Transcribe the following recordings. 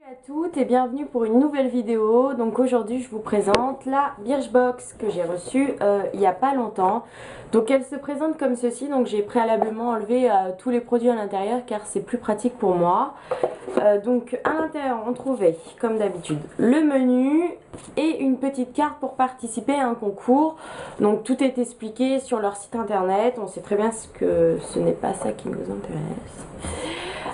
À toutes et bienvenue pour une nouvelle vidéo. Donc aujourd'hui je vous présente la Birchbox que j'ai reçue il n'y a pas longtemps. Donc elle se présente comme ceci. Donc j'ai préalablement enlevé tous les produits à l'intérieur car c'est plus pratique pour moi. Donc à l'intérieur on trouvait comme d'habitude le menu et une petite carte pour participer à un concours. Donc tout est expliqué sur leur site internet. On sait très bien que ce n'est pas ça qui nous intéresse.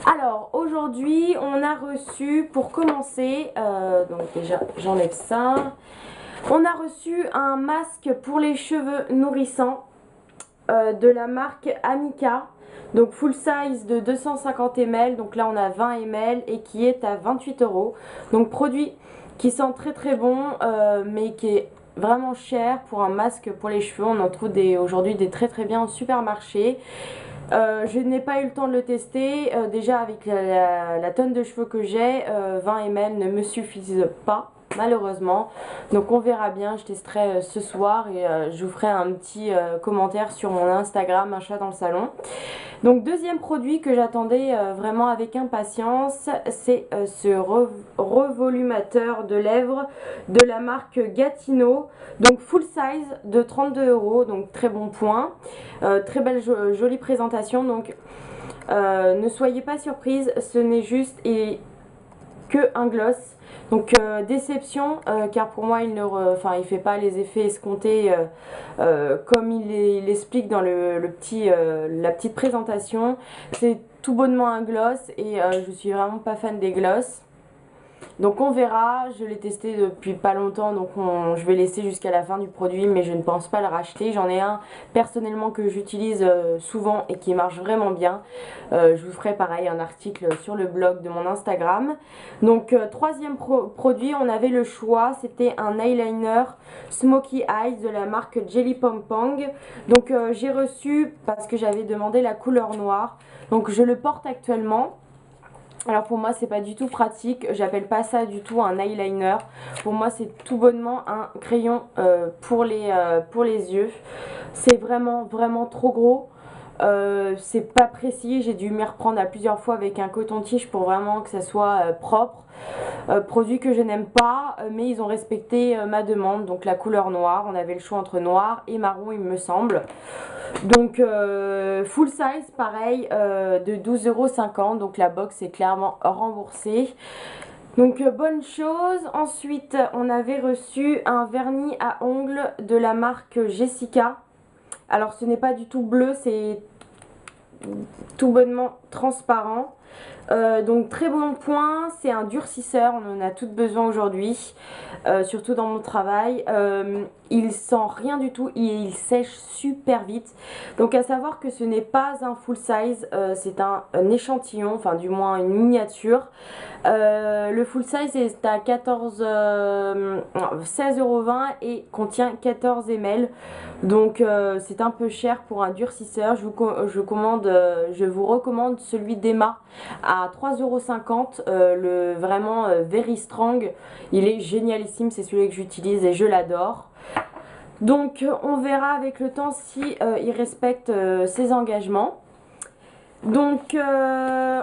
Alors aujourd'hui on a reçu, pour commencer, donc déjà j'enlève ça, on a reçu un masque pour les cheveux nourrissants de la marque Amika, donc full size de 250 ml, donc là on a 20 ml et qui est à 28 €. Donc produit qui sent très très bon mais qui est vraiment cher pour un masque pour les cheveux. On en trouve aujourd'hui des très très bien au supermarché. Je n'ai pas eu le temps de le tester. Déjà avec la tonne de cheveux que j'ai, 20 ml ne me suffisent pas malheureusement. Donc on verra bien, je testerai ce soir et je vous ferai un petit commentaire sur mon Instagram, un chat dans le salon. Donc deuxième produit que j'attendais vraiment avec impatience, c'est ce revolumateur de lèvres de la marque Gatineau. Donc full size de 32 €, donc très bon point. Très belle jolie présentation. Donc ne soyez pas surprise, ce n'est juste que un gloss. Donc déception car pour moi il ne fait pas les effets escomptés comme il explique dans la petite présentation. C'est tout bonnement un gloss et je suis vraiment pas fan des gloss. Donc on verra, je l'ai testé depuis pas longtemps, donc je vais laisser jusqu'à la fin du produit, mais je ne pense pas le racheter. J'en ai un personnellement que j'utilise souvent et qui marche vraiment bien. Je vous ferai pareil un article sur le blog de mon Instagram. Donc troisième produit, on avait le choix, c'était un eyeliner Smoky Eyes de la marque Jelly Pong Pong. Donc j'ai reçu, parce que j'avais demandé la couleur noire, donc je le porte actuellement. Alors pour moi c'est pas du tout pratique, j'appelle pas ça du tout un eyeliner. Pour moi c'est tout bonnement un crayon pour les yeux. C'est vraiment trop gros. C'est pas précis, j'ai dû m'y reprendre à plusieurs fois avec un coton-tige pour vraiment que ça soit propre. Produit que je n'aime pas, mais ils ont respecté ma demande. Donc la couleur noire, on avait le choix entre noir et marron il me semble. Donc full size pareil de 12,50 €, donc la box est clairement remboursée. Donc bonne chose. Ensuite on avait reçu un vernis à ongles de la marque Jessica. Alors ce n'est pas du tout bleu, c'est tout bonnement transparent. Donc très bon point, c'est un durcisseur, on en a toutes besoin aujourd'hui, surtout dans mon travail. Il sent rien du tout et il sèche super vite. Donc à savoir que ce n'est pas un full size, c'est un échantillon, enfin du moins une miniature. Le full size est à 16,20 € et contient 14 ml. Donc c'est un peu cher pour un durcisseur. Je vous recommande celui d'Emma à 3,50 €, le vraiment Very Strong. Il est génialissime, c'est celui que j'utilise et je l'adore. Donc on verra avec le temps si il respecte ses engagements. Donc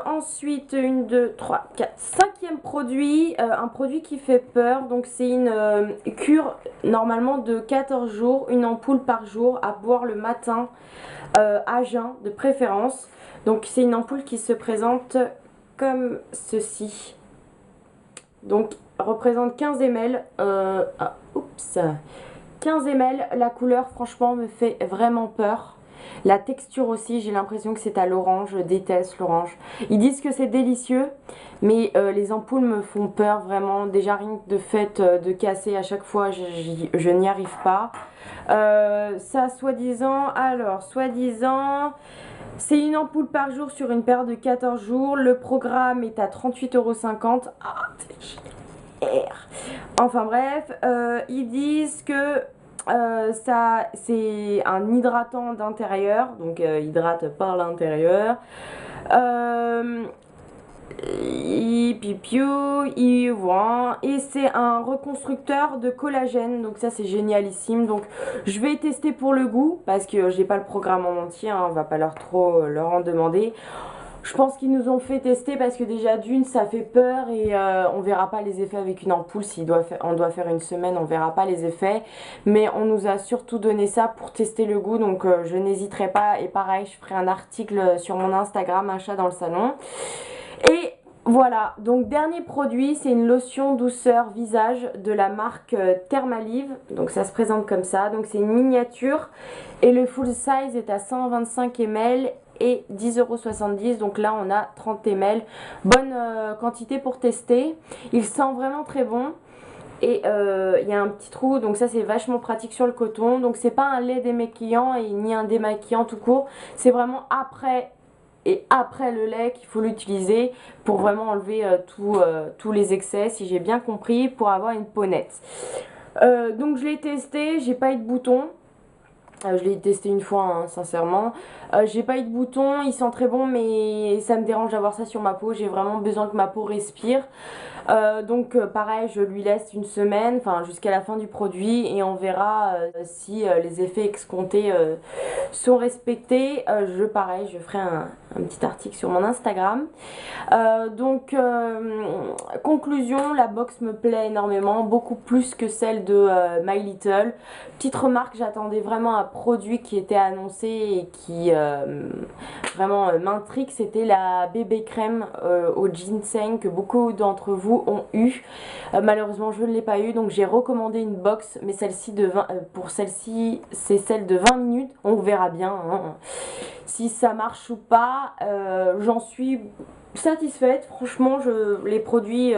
ensuite 1, 2, 3, 4, 5e produit, un produit qui fait peur. Donc c'est une cure normalement de 14 jours, une ampoule par jour à boire le matin à jeun de préférence. Donc c'est une ampoule qui se présente comme ceci. Donc représente 15 ml. 15 ml, la couleur franchement me fait vraiment peur. La texture aussi, j'ai l'impression que c'est à l'orange, je déteste l'orange. Ils disent que c'est délicieux, mais les ampoules me font peur vraiment. Déjà rien que de fait de casser à chaque fois, je n'y arrive pas. Ça soi-disant, c'est une ampoule par jour sur une paire de 14 jours. Le programme est à 38,50 €. Ah, enfin bref, ils disent que c'est un hydratant d'intérieur, donc hydrate par l'intérieur. Et c'est un reconstructeur de collagène, donc ça c'est génialissime. Donc je vais tester pour le goût parce que j'ai pas le programme en entier, hein, on va pas leur en demander. Je pense qu'ils nous ont fait tester parce que déjà d'une ça fait peur et on verra pas les effets avec une ampoule. Si on doit faire une semaine, on verra pas les effets. Mais on nous a surtout donné ça pour tester le goût, donc je n'hésiterai pas. Et pareil, je ferai un article sur mon Instagram, un chat dans le salon. Et voilà, donc dernier produit, c'est une lotion douceur visage de la marque Thermalive. Donc ça se présente comme ça, donc c'est une miniature et le full size est à 125 ml et 10,70 €. Donc là on a 30 ml, bonne quantité pour tester. Il sent vraiment très bon. Et il y a un petit trou, donc ça c'est vachement pratique sur le coton. Donc c'est pas un lait démaquillant et ni un démaquillant tout court, c'est vraiment après le lait qu'il faut l'utiliser pour vraiment enlever tous les excès, si j'ai bien compris, pour avoir une peau nette. Donc je l'ai testé, j'ai pas eu de boutons. Je l'ai testé une fois, hein, sincèrement. J'ai pas eu de boutons, il sent très bon, mais ça me dérange d'avoir ça sur ma peau. J'ai vraiment besoin que ma peau respire. Donc pareil, je lui laisse une semaine, enfin jusqu'à la fin du produit, et on verra si les effets escomptés sont respectés. Pareil, je ferai un petit article sur mon Instagram. Conclusion, la box me plaît énormément, beaucoup plus que celle de My Little. Petite remarque, j'attendais vraiment un produit qui était annoncé et qui vraiment m'intrigue, c'était la bébé crème au ginseng que beaucoup d'entre vous ont eu. Malheureusement je ne l'ai pas eu, donc j'ai recommandé une box, mais celle-ci pour celle-ci c'est celle de 20 minutes, on verra bien hein, si ça marche ou pas. J'en suis satisfaite, franchement les produits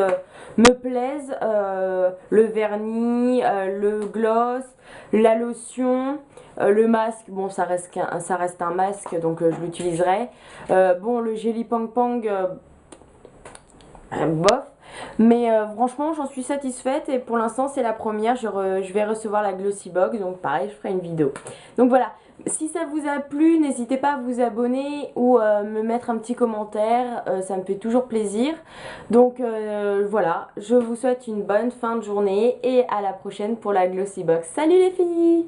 me plaisent, le vernis, le gloss, la lotion, le masque, bon ça reste un masque, donc je l'utiliserai. Bon, le Jelly Pang Pang, bof. Mais franchement j'en suis satisfaite et pour l'instant c'est la première. Je vais recevoir la Glossy Box, donc pareil je ferai une vidéo. Donc voilà, si ça vous a plu, n'hésitez pas à vous abonner ou me mettre un petit commentaire, ça me fait toujours plaisir. Donc voilà, je vous souhaite une bonne fin de journée et à la prochaine pour la Glossy Box. Salut les filles!